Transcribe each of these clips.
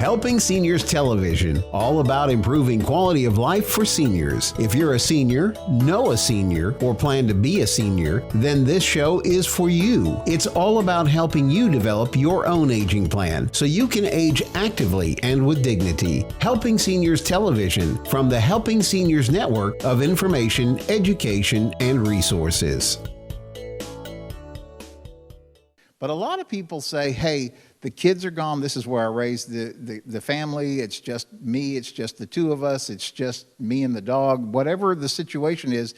Helping Seniors Television, all about improving quality of life for seniors. If you're a senior, know a senior, or plan to be a senior, then this show is for you. It's all about helping you develop your own aging plan so you can age actively and with dignity. Helping Seniors Television from the Helping Seniors Network of information, education, and resources. But a lot of people say, hey, the kids are gone. This is where I raised the family. It's just me. It's just the two of us. It's just me and the dog. Whatever the situation is,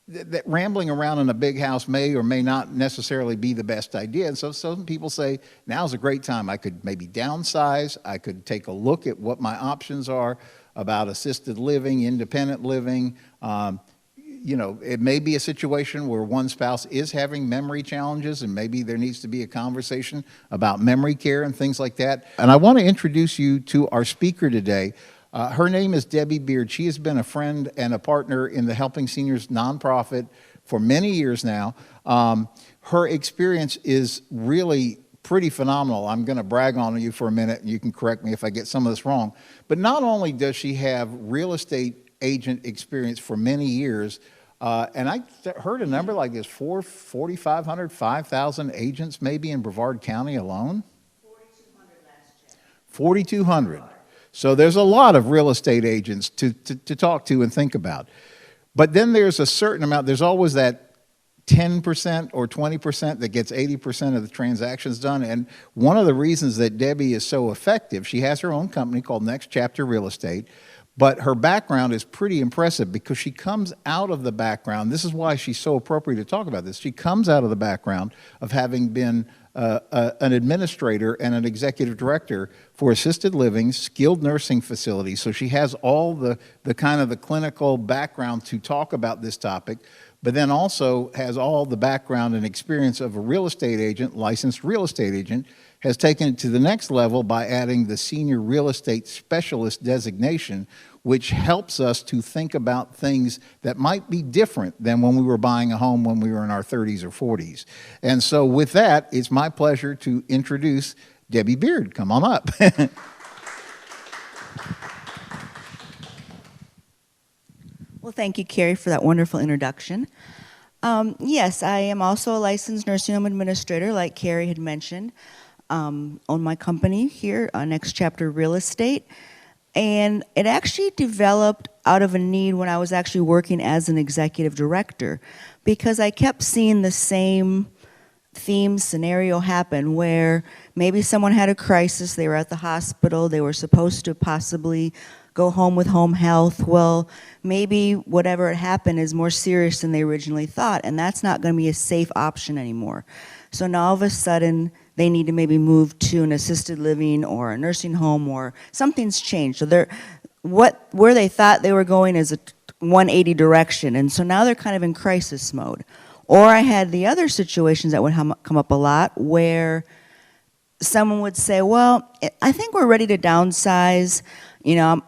that rambling around in a big house may or may not necessarily be the best idea. And so some people say, now's a great time. I could maybe downsize. I could take a look at what my options are about assisted living, independent living. You know, it may be a situation where one spouse is having memory challenges, and maybe there needs to be a conversation about memory care and things like that. And I want to introduce you to our speaker today. Her name is Debbie Beard. She has been a friend and a partner in the Helping Seniors nonprofit for many years now. Her experience is really pretty phenomenal. I'm going to brag on you for a minute, and you can correct me if I get some of this wrong. But not only does she have real estate agent experience for many years, and I heard a number like this, 4,500, 5,000 agents maybe in Brevard County alone? 4,200 last year. 4,200. So there's a lot of real estate agents to talk to and think about. But then there's a certain amount, there's always that 10% or 20% that gets 80% of the transactions done. And one of the reasons that Debbie is so effective, she has her own company called Next Chapter Real Estate. But her background is pretty impressive because she comes out of the background. This is why she's so appropriate to talk about this. She comes out of the background of having been an administrator and an executive director for assisted living, skilled nursing facilities. So she has all the kind of the clinical background to talk about this topic, but then also has all the background and experience of a real estate agent, licensed real estate agent, has taken it to the next level by adding the senior real estate specialist designation, which helps us to think about things that might be different than when we were buying a home when we were in our 30s or 40s. And so with that, it's my pleasure to introduce Debbie Beard. Come on up. Well, thank you, Kerry, for that wonderful introduction. Yes, I am also a licensed nursing home administrator, like Kerry had mentioned. Own my company here, Next Chapter Real Estate. And it actually developed out of a need when I was actually working as an executive director, because I kept seeing the same theme scenario happen where maybe someone had a crisis, they were at the hospital, they were supposed to possibly go home with home health. Well, maybe whatever had happened is more serious than they originally thought, and that's not going to be a safe option anymore. So now all of a sudden, they need to maybe move to an assisted living or a nursing home, or something's changed. So where they thought they were going is a 180 direction, and so now they're kind of in crisis mode. Or I had the other situations that would come up a lot where someone would say, well, I think we're ready to downsize. You know,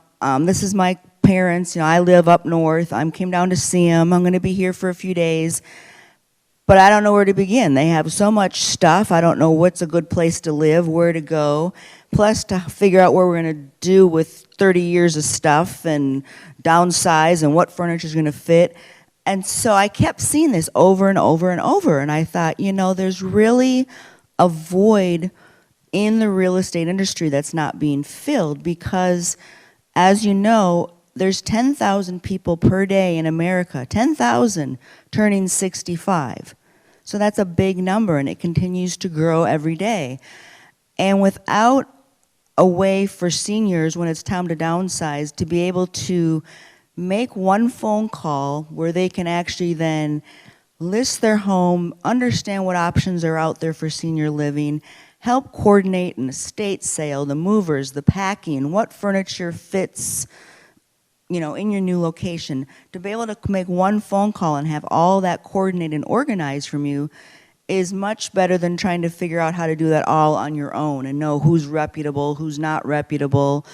this is my parents. You know, I live up north. I came down to see them. I'm going to be here for a few days. But I don't know where to begin. They have so much stuff. I don't know what's a good place to live, where to go, plus to figure out what we're going to do with 30 years of stuff and downsize and what furniture is going to fit. And so I kept seeing this over and over and over. And I thought, you know, there's really a void in the real estate industry that's not being filled because, as you know, there's 10,000 people per day in America, 10,000 turning 65. So that's a big number, and it continues to grow every day. And without a way for seniors, when it's time to downsize, to be able to make one phone call where they can actually then list their home, understand what options are out there for senior living, help coordinate an estate sale, the movers, the packing, what furniture fits, you know, in your new location, to be able to make one phone call and have all that coordinated and organized from you is much better than trying to figure out how to do that all on your own and know who's reputable, who's not reputable.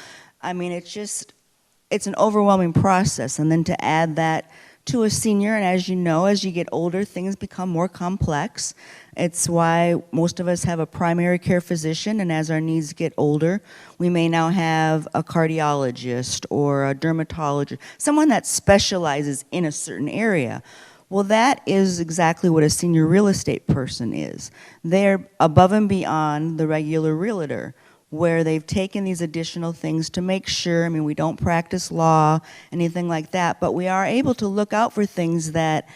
I mean, it's an overwhelming process. And then to add that to a senior, and as you know, as you get older, things become more complex. It's why most of us have a primary care physician, and as our needs get older, we may now have a cardiologist or a dermatologist, someone that specializes in a certain area. Well, that is exactly what a senior real estate person is. They're above and beyond the regular realtor, where they've taken these additional things to make sure, I mean, we don't practice law, anything like that, but we are able to look out for things that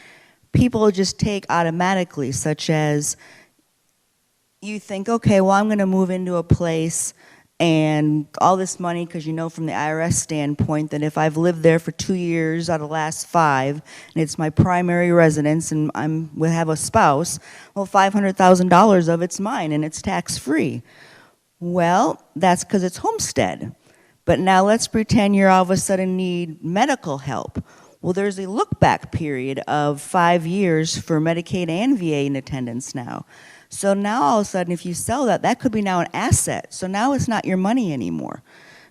people just take automatically, such as you think, okay, well, I'm going to move into a place and all this money, because you know from the IRS standpoint that if I've lived there for 2 years out of the last 5, and it's my primary residence and we have a spouse, well, $500,000 of it's mine and it's tax-free. Well, that's because it's homestead. But now let's pretend you're all of a sudden need medical help. Well, there's a look-back period of 5 years for Medicaid and VA in attendance now. So now all of a sudden, if you sell that, that could be now an asset. So now it's not your money anymore.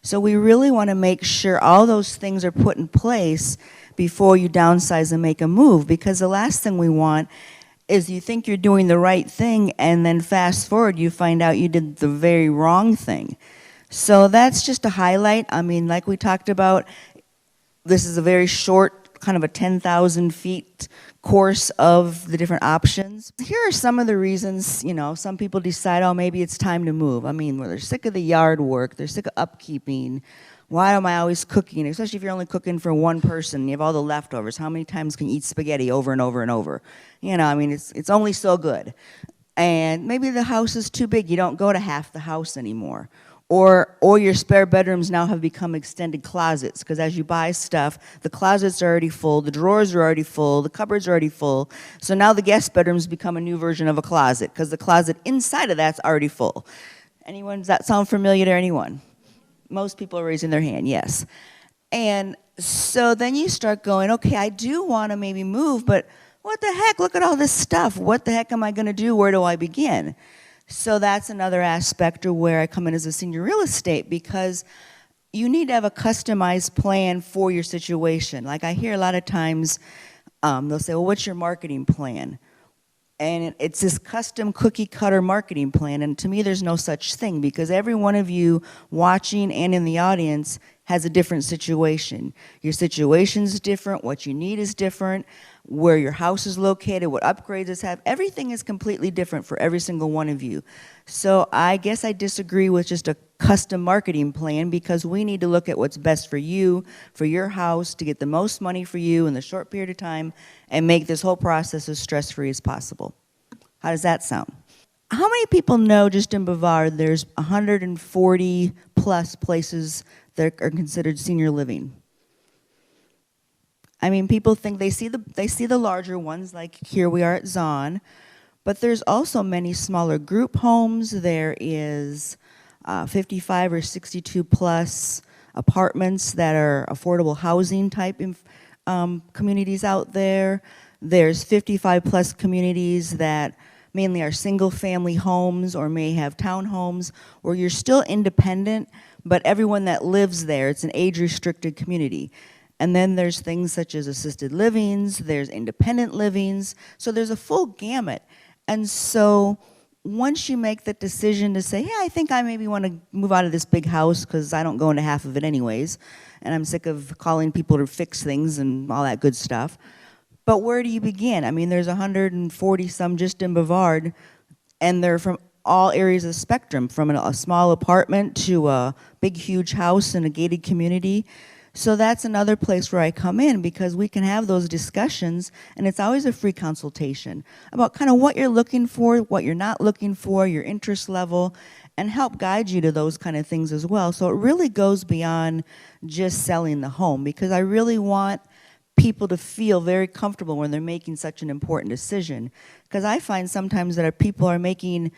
So we really want to make sure all those things are put in place before you downsize and make a move, because the last thing we want is you think you're doing the right thing, and then fast forward, you find out you did the very wrong thing. So that's just a highlight. I mean, like we talked about, this is a very short, kind of a 10,000 feet course of the different options. Here are some of the reasons, you know, some people decide, oh, maybe it's time to move. I mean, they're sick of the yard work, they're sick of upkeeping. Why am I always cooking? Especially if you're only cooking for one person, you have all the leftovers. How many times can you eat spaghetti over and over and over? You know, I mean, it's only so good. And maybe the house is too big. You don't go to half the house anymore. Or your spare bedrooms now have become extended closets, because as you buy stuff, the closets are already full, the drawers are already full, the cupboards are already full. So now the guest bedrooms become a new version of a closet, because the closet inside of that's already full. Anyone, does that sound familiar to anyone? Most people are raising their hand, yes. And so then you start going, okay, I do want to maybe move, but what the heck? Look at all this stuff. What the heck am I going to do? Where do I begin? So that's another aspect of where I come in as a senior real estate, because you need to have a customized plan for your situation. Like I hear a lot of times, they'll say, well, what's your marketing plan? And it's this custom cookie cutter marketing plan, and to me there's no such thing, because every one of you watching and in the audience has a different situation. Your situation's different, what you need is different, where your house is located, what upgrades it's have, everything is completely different for every single one of you. So I guess I disagree with just a custom marketing plan, because we need to look at what's best for you, for your house, to get the most money for you in the short period of time and make this whole process as stress-free as possible. How does that sound? How many people know just in Brevard there's 140 plus places that are considered senior living? I mean, people think they see the larger ones, like here we are at Zahn, but there's also many smaller group homes. There is 55 or 62 plus apartments that are affordable housing type communities out there. There's 55 plus communities that mainly are single family homes or may have townhomes, where you're still independent, but everyone that lives there, it's an age restricted community. And then there's things such as assisted livings, there's independent livings, so there's a full gamut. And so once you make the decision to say, hey, I think I maybe want to move out of this big house because I don't go into half of it anyways, and I'm sick of calling people to fix things and all that good stuff. But where do you begin? I mean, there's 140 some just in Brevard, and they're from all areas of the spectrum, from a small apartment to a big, huge house in a gated community. So that's another place where I come in, because we can have those discussions, and it's always a free consultation about kind of what you're looking for, what you're not looking for, your interest level, and help guide you to those kind of things as well. So it really goes beyond just selling the home, because I really want people to feel very comfortable when they're making such an important decision. Because I find sometimes that people are making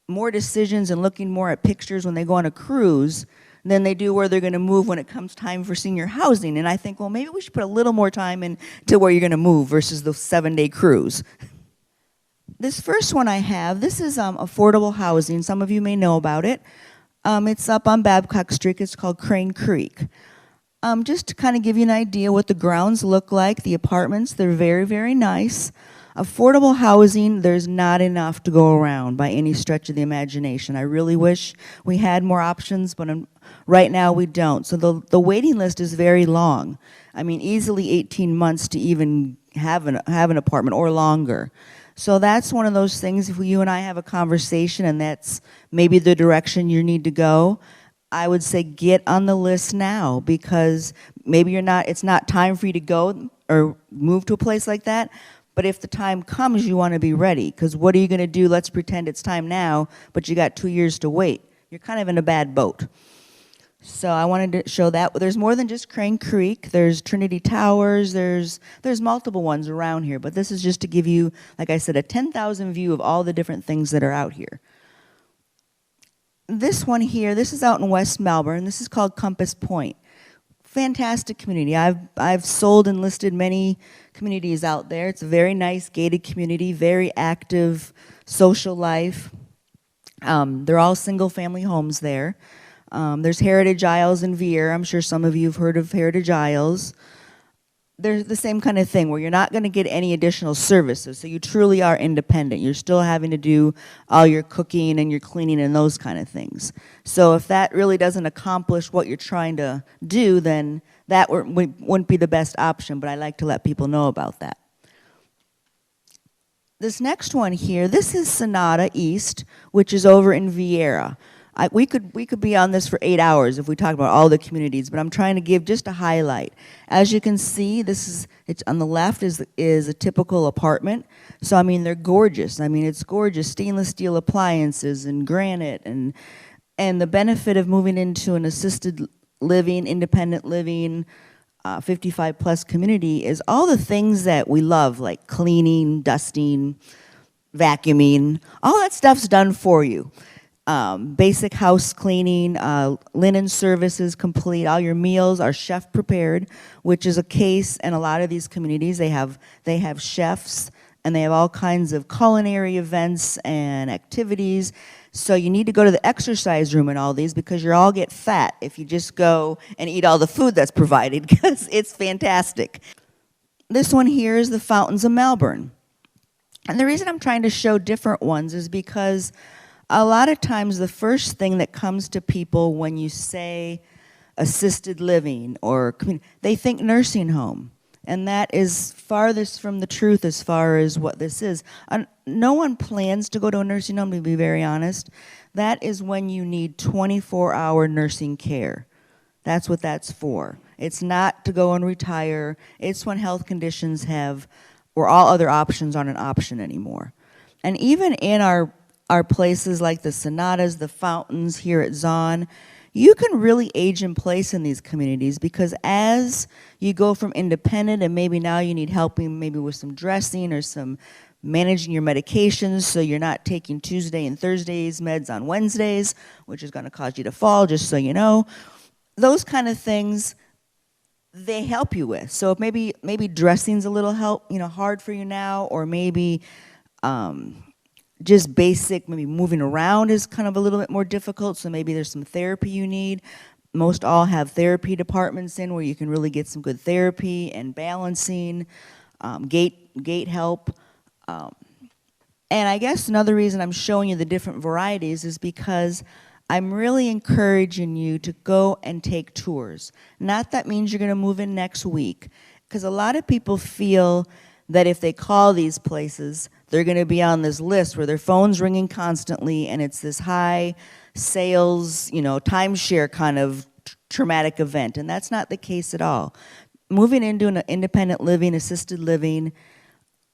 more decisions and looking more at pictures when they go on a cruise than they do where they're going to move when it comes time for senior housing. And I think, well, maybe we should put a little more time into where you're going to move versus the 7-day cruise. This first one I have, this is affordable housing. Some of you may know about it. It's up on Babcock Street. It's called Crane Creek. Just to kind of give you an idea what the grounds look like, the apartments, they're very, very nice. Affordable housing, there's not enough to go around by any stretch of the imagination. I really wish we had more options, but right now we don't. So the waiting list is very long. I mean, easily 18 months to even have an apartment or longer. So that's one of those things, if you and I have a conversation and that's maybe the direction you need to go, I would say get on the list now, because maybe it's not time for you to go or move to a place like that, but if the time comes, you want to be ready, because what are you going to do? Let's pretend it's time now, but you got 2 years to wait. You're kind of in a bad boat. So I wanted to show that. There's more than just Crane Creek. There's Trinity Towers. There's multiple ones around here, but this is just to give you, like I said, a 10,000 view of all the different things that are out here. This one here, this is out in West Melbourne. This is called Compass Point. Fantastic community. I've sold and listed many communities out there. It's a very nice gated community, very active social life. They're all single family homes there. There's Heritage Isles in Viera. I'm sure some of you have heard of Heritage Isles. They're the same kind of thing where you're not going to get any additional services, so you truly are independent. You're still having to do all your cooking and your cleaning and those kind of things. So if that really doesn't accomplish what you're trying to do, then that wouldn't be the best option, but I like to let people know about that. This next one here, this is Sonata East, which is over in Viera. We could be on this for 8 hours if we talk about all the communities, but I'm trying to give just a highlight. As you can see, it's on the left is a typical apartment. So I mean, they're gorgeous. I mean, it's gorgeous, stainless steel appliances and granite, and the benefit of moving into an assisted living, independent living, 55 plus community is all the things that we love, like cleaning, dusting, vacuuming. All that stuff's done for you. Basic house cleaning, linen services complete, all your meals are chef prepared, which is a case in a lot of these communities. They have chefs, and they have all kinds of culinary events and activities. So you need to go to the exercise room in all these, because you all get fat if you just go and eat all the food that's provided, because it's fantastic. This one here is the Fountains of Melbourne. And the reason I'm trying to show different ones is because a lot of times the first thing that comes to people when you say assisted living or they think nursing home, and that is farthest from the truth as far as what this is. No one plans to go to a nursing home, to be very honest. That is when you need 24-hour nursing care. That's what that's for. It's not to go and retire. It's when health conditions or all other options aren't an option anymore. And even in our places like the Sonatas, the Fountains here at Zahn, you can really age in place in these communities, because as you go from independent and maybe now you need helping maybe with some dressing or some managing your medications, so you're not taking Tuesday and Thursdays meds on Wednesdays, which is going to cause you to fall, just so you know. Those kind of things they help you with. So if maybe dressing's a little hard for you now, or maybe just basic, maybe moving around is kind of a little bit more difficult, so maybe there's some therapy you need. Most all have therapy departments in where you can really get some good therapy and balancing, gait help. And I guess another reason I'm showing you the different varieties is because I'm really encouraging you to go and take tours. Not that means you're going to move in next week, because a lot of people feel that if they call these places, they're going to be on this list where their phone's ringing constantly, and it's this high sales, timeshare kind of traumatic event, and that's not the case at all. Moving into an independent living, assisted living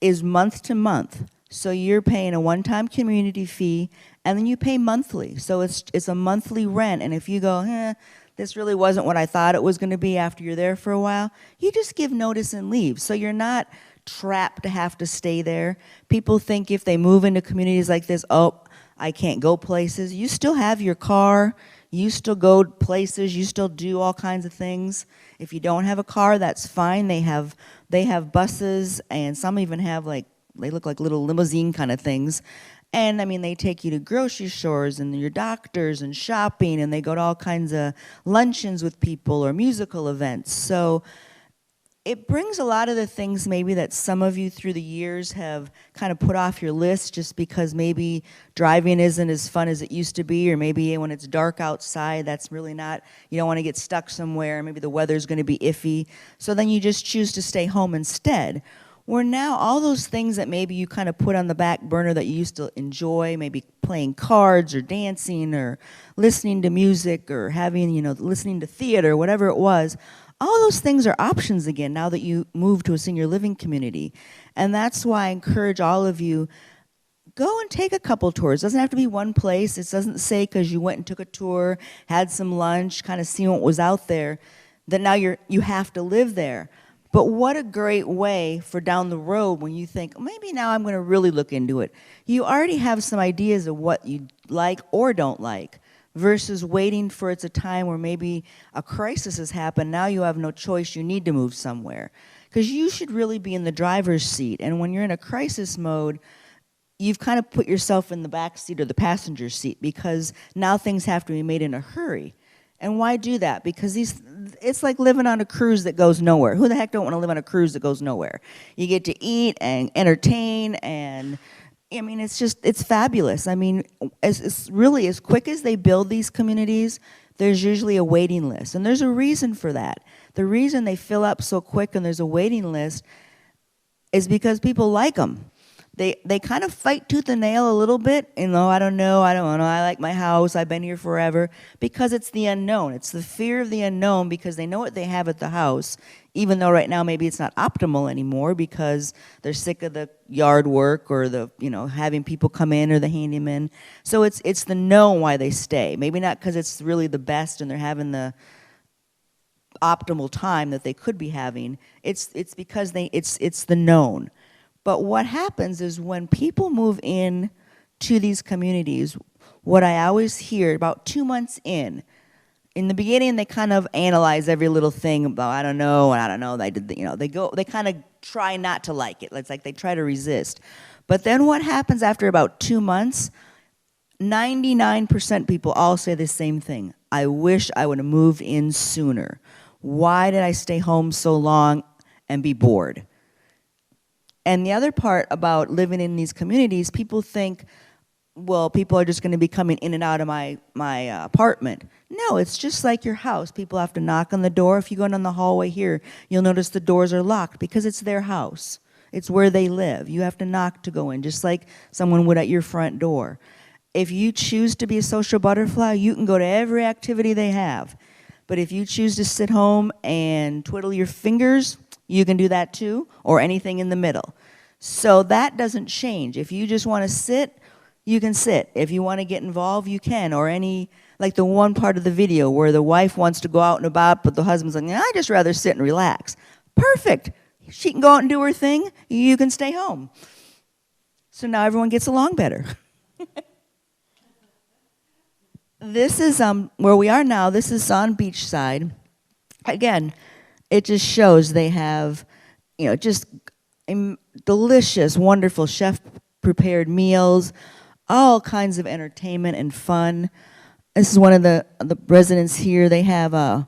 is month to month. So you're paying a one-time community fee, and then you pay monthly. So it's a monthly rent, and if you go, this really wasn't what I thought it was going to be after you're there for a while, you just give notice and leave. So you're not trapped to have to stay there. People think if they move into communities like this, I can't go places. You still have your car, you still go places, you still do all kinds of things. If you don't have a car, that's fine. They have buses, and some even have they look like little limousine kind of things. And I mean, they take you to grocery stores and your doctors and shopping, and they go to all kinds of luncheons with people or musical events. So it brings a lot of the things maybe that some of you through the years have kind of put off your list just because maybe driving isn't as fun as it used to be, or maybe when it's dark outside, that's really not, you don't want to get stuck somewhere, maybe the weather's going to be iffy. So then you just choose to stay home instead. Where now all those things that maybe you kind of put on the back burner that you used to enjoy, maybe playing cards or dancing or listening to music or having, listening to theater, whatever it was, all those things are options again now that you move to a senior living community. And that's why I encourage all of you, go and take a couple tours. It doesn't have to be one place. It doesn't say because you went and took a tour, had some lunch, kind of seen what was out there, that now you have to live there. But what a great way for down the road when you think, maybe now I'm going to really look into it. You already have some ideas of what you like or don't like, versus waiting for it's a time where maybe a crisis has happened. Now you have no choice. You need to move somewhere. Because you should really be in the driver's seat. And when you're in a crisis mode, you've kind of put yourself in the back seat or the passenger seat because now things have to be made in a hurry. And why do that? Because it's like living on a cruise that goes nowhere. Who the heck don't want to live on a cruise that goes nowhere? You get to eat and entertain, and I mean, it's fabulous. I mean, as quick as they build these communities, there's usually a waiting list. And there's a reason for that. The reason they fill up so quick and there's a waiting list is because people like them. They kind of fight tooth and nail a little bit, I don't know, I like my house, I've been here forever, because it's the unknown. It's the fear of the unknown because they know what they have at the house, even though right now maybe it's not optimal anymore because they're sick of the yard work or the, having people come in or the handyman. So it's the known why they stay. Maybe not because it's really the best and they're having the optimal time that they could be having. It's because it's the known. But what happens is when people move in to these communities, what I always hear about 2 months in the beginning they kind of analyze every little thing about I don't know, they kind of try not to like it. It's like they try to resist. But then what happens after about 2 months? 99% people all say the same thing. I wish I would have moved in sooner. Why did I stay home so long and be bored? And the other part about living in these communities, people think, well, people are just going to be coming in and out of my apartment. No, it's just like your house. People have to knock on the door. If you go down the hallway here, you'll notice the doors are locked because it's their house. It's where they live. You have to knock to go in, just like someone would at your front door. If you choose to be a social butterfly, you can go to every activity they have. But if you choose to sit home and twiddle your fingers, you can do that too, or anything in the middle. So that doesn't change. If you just want to sit, you can sit. If you want to get involved, you can. Or like the one part of the video where the wife wants to go out and about, but the husband's like, I'd just rather sit and relax. Perfect. She can go out and do her thing. You can stay home. So now everyone gets along better. This is where we are now. This is on Beachside. Again, it just shows they have, just delicious, wonderful chef-prepared meals, all kinds of entertainment and fun. This is one of the residents here. They have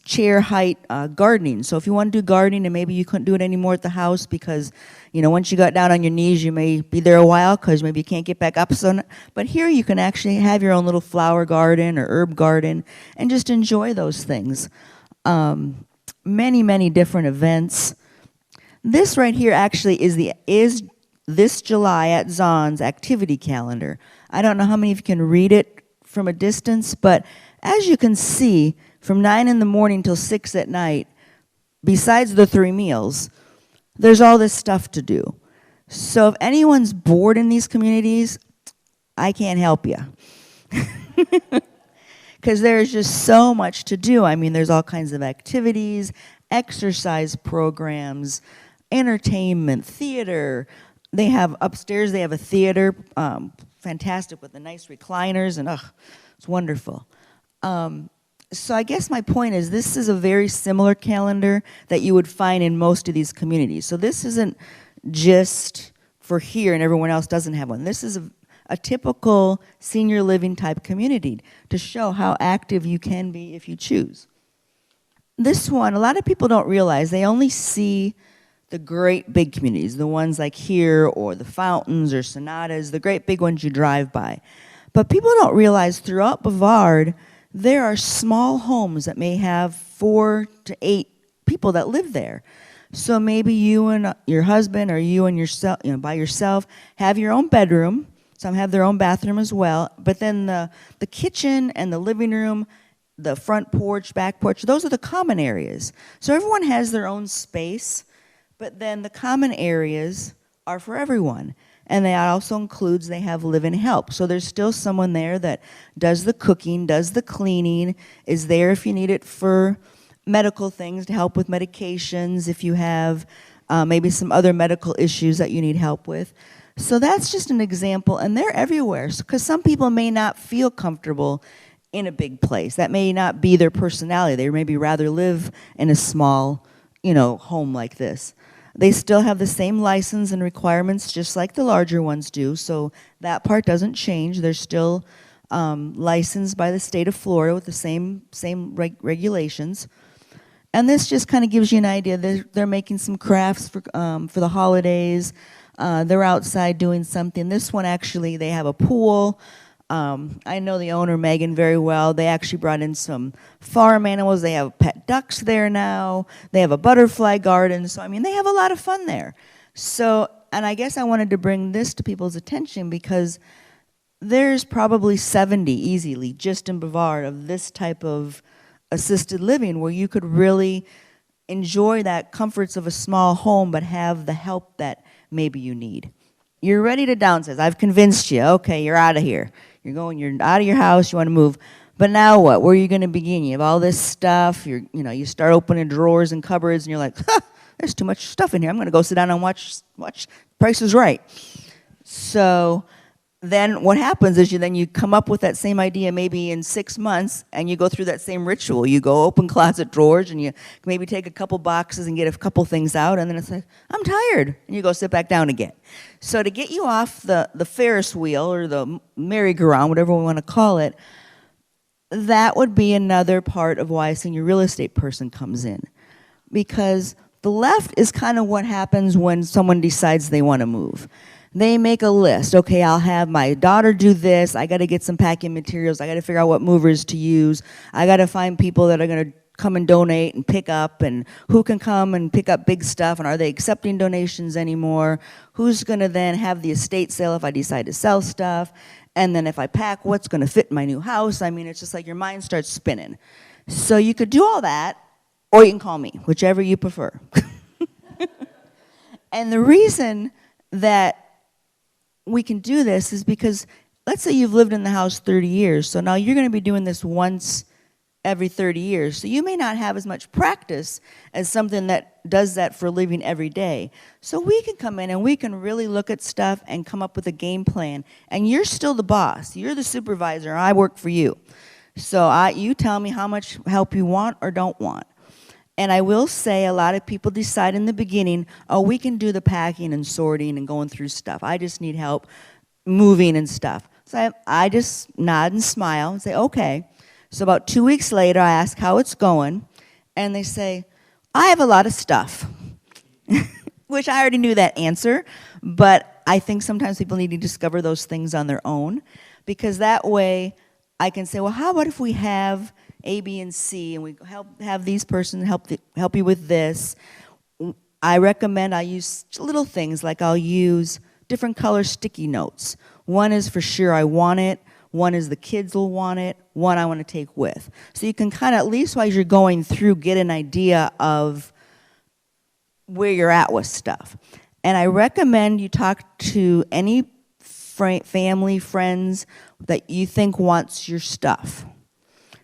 chair height gardening. So if you want to do gardening and maybe you couldn't do it anymore at the house because, once you got down on your knees, you may be there a while because maybe you can't get back up. But here you can actually have your own little flower garden or herb garden and just enjoy those things. Many, many different events. This right here actually is this July at Zahn's activity calendar. I don't know how many of you can read it from a distance, but as you can see, from 9 in the morning till 6 at night, besides the 3 meals, there's all this stuff to do. So if anyone's bored in these communities, I can't help you. Because there's just so much to do. I mean, there's all kinds of activities, exercise programs, entertainment, theater. They have upstairs, they have a theater, fantastic with the nice recliners, and it's wonderful. So I guess my point is this is a very similar calendar that you would find in most of these communities. So this isn't just for here and everyone else doesn't have one. This is a typical senior living type community to show how active you can be if you choose. This one, a lot of people don't realize, they only see the great big communities, the ones like here or the Fountains or Sonatas, the great big ones you drive by. But people don't realize throughout Brevard, there are small homes that may have 4 to 8 people that live there. So maybe you and your husband or you and yourself, by yourself, have your own bedroom. Some have their own bathroom as well. But then the kitchen and the living room, the front porch, back porch, those are the common areas. So everyone has their own space, but then the common areas are for everyone. And that also includes they have live-in help. So there's still someone there that does the cooking, does the cleaning, is there if you need it for medical things to help with medications, if you have maybe some other medical issues that you need help with. So that's just an example, and they're everywhere. Because some people may not feel comfortable in a big place. That may not be their personality. They maybe rather live in a small, home like this. They still have the same license and requirements just like the larger ones do, so that part doesn't change. They're still licensed by the state of Florida with the same regulations. And this just kind of gives you an idea. They're making some crafts for the holidays. They're outside doing something. This one, actually, they have a pool. I know the owner, Megan, very well. They actually brought in some farm animals. They have pet ducks there now. They have a butterfly garden. So, they have a lot of fun there. So, and I guess I wanted to bring this to people's attention because there's probably 70 easily just in Brevard of this type of assisted living where you could really enjoy that comforts of a small home but have the help that maybe you need. You're ready to downsize. I've convinced you. Okay, you're out of here. You're out of your house, you want to move. But now what? Where are you going to begin? You have all this stuff. You start opening drawers and cupboards, and you're like, there's too much stuff in here. I'm going to go sit down and watch Price is Right. So then what happens is you come up with that same idea maybe in 6 months, and you go through that same ritual. You go open closet drawers, and you maybe take a couple boxes and get a couple things out, and then it's like, I'm tired, and you go sit back down again. So to get you off the Ferris wheel or the merry-go-round, whatever we want to call it, that would be another part of why a senior real estate person comes in. Because the left is kind of what happens when someone decides they want to move. They make a list. Okay, I'll have my daughter do this. I got to get some packing materials. I got to figure out what movers to use. I got to find people that are going to come and donate and pick up, and who can come and pick up big stuff, and are they accepting donations anymore? Who's going to then have the estate sale if I decide to sell stuff? And then if I pack, what's going to fit in my new house? It's just like your mind starts spinning. So you could do all that, or you can call me, whichever you prefer. And the reason that we can do this is because, let's say you've lived in the house 30 years, so now you're going to be doing this once every 30 years. So you may not have as much practice as something that does that for a living every day. So we can come in and we can really look at stuff and come up with a game plan. And you're still the boss. You're the supervisor. I work for you. So you tell me how much help you want or don't want. And I will say a lot of people decide in the beginning, oh, we can do the packing and sorting and going through stuff. I just need help moving and stuff. So I just nod and smile and say, okay. So about 2 weeks later, I ask how it's going, and they say, I have a lot of stuff, which I already knew that answer, but I think sometimes people need to discover those things on their own, because that way I can say, well, how about if we have A, B, and C, and we have these persons help you with this. I recommend I use little things, like I'll use different color sticky notes. One is for sure I want it. One is the kids will want it. One I want to take with. So you can kind of, at least while you're going through, get an idea of where you're at with stuff. And I recommend you talk to any family, friends that you think wants your stuff.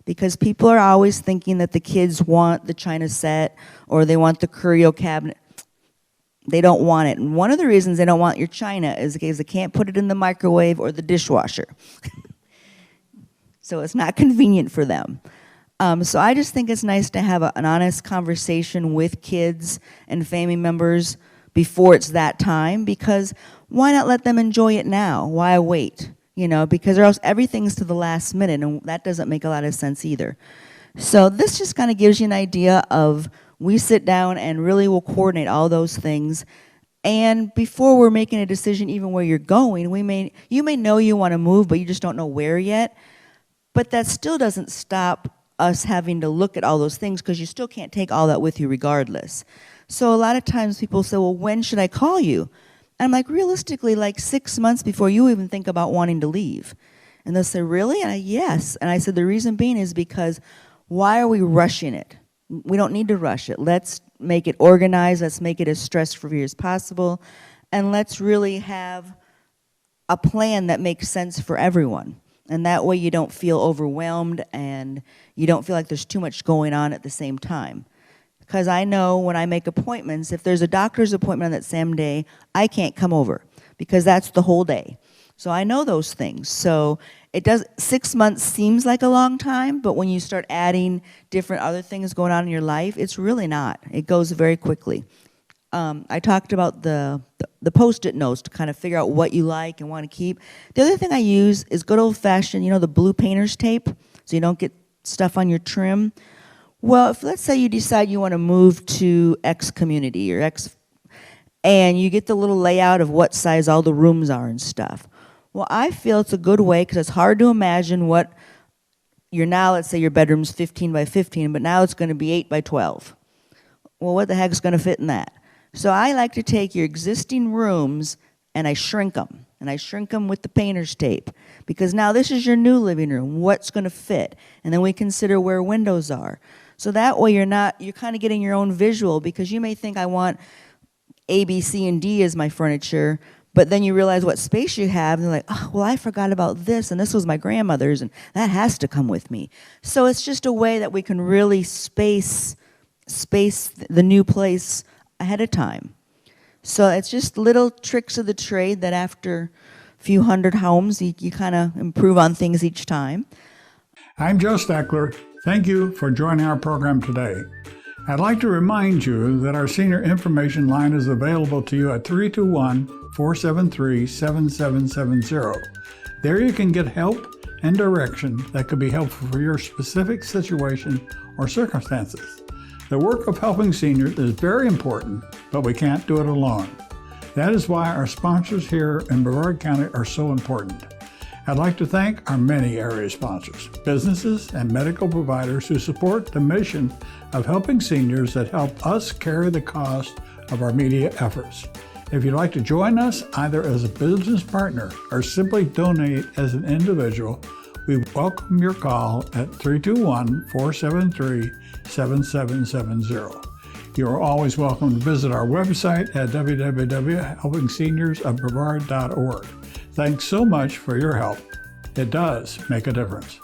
Because people are always thinking that the kids want the china set or they want the curio cabinet. They don't want it. And one of the reasons they don't want your china is because they can't put it in the microwave or the dishwasher. So it's not convenient for them. So I just think it's nice to have an honest conversation with kids and family members before it's that time, because why not let them enjoy it now? Why wait? because or else everything's to the last minute, and that doesn't make a lot of sense either. So this just kind of gives you an idea of we sit down and really will coordinate all those things. And before we're making a decision even where you're going, you may know you want to move, but you just don't know where yet. But that still doesn't stop us having to look at all those things, because you still can't take all that with you regardless. So a lot of times people say, well, when should I call you? And I'm like, realistically, like 6 months before you even think about wanting to leave. And they'll say, really? And yes. And I said, the reason being is because why are we rushing it? We don't need to rush it. Let's make it organized. Let's make it as stress-free as possible. And let's really have a plan that makes sense for everyone. And that way you don't feel overwhelmed and you don't feel like there's too much going on at the same time. Because I know when I make appointments, if there's a doctor's appointment on that same day, I can't come over because that's the whole day. So I know those things. So 6 months seems like a long time, but when you start adding different other things going on in your life, it's really not. It goes very quickly. I talked about the Post-it notes to kind of figure out what you like and want to keep. The other thing I use is good old-fashioned, the blue painter's tape, so you don't get stuff on your trim. Well, if let's say you decide you want to move to X community or X, and you get the little layout of what size all the rooms are and stuff. Well, I feel it's a good way, because it's hard to imagine what let's say your bedroom's 15 by 15, but now it's going to be 8 by 12. Well, what the heck's going to fit in that? So I like to take your existing rooms and I shrink them. And I shrink them with the painter's tape. Because now this is your new living room. What's going to fit? And then we consider where windows are. So that way you're kind of getting your own visual, because you may think I want A, B, C, and D as my furniture, but then you realize what space you have, and you're like, oh, well, I forgot about this, and this was my grandmother's, and that has to come with me. So it's just a way that we can really space the new place ahead of time. So it's just little tricks of the trade that after a few hundred homes, you kind of improve on things each time. I'm Joe Steckler. Thank you for joining our program today. I'd like to remind you that our senior information line is available to you at 321-473-7770. There you can get help and direction that could be helpful for your specific situation or circumstances. The work of helping seniors is very important, but we can't do it alone. That is why our sponsors here in Brevard County are so important. I'd like to thank our many area sponsors, businesses, and medical providers who support the mission of helping seniors that help us carry the cost of our media efforts. If you'd like to join us either as a business partner or simply donate as an individual, we welcome your call at 321-473-7770. You are always welcome to visit our website at www.helpingseniorsofbrevard.org. Thanks so much for your help. It does make a difference.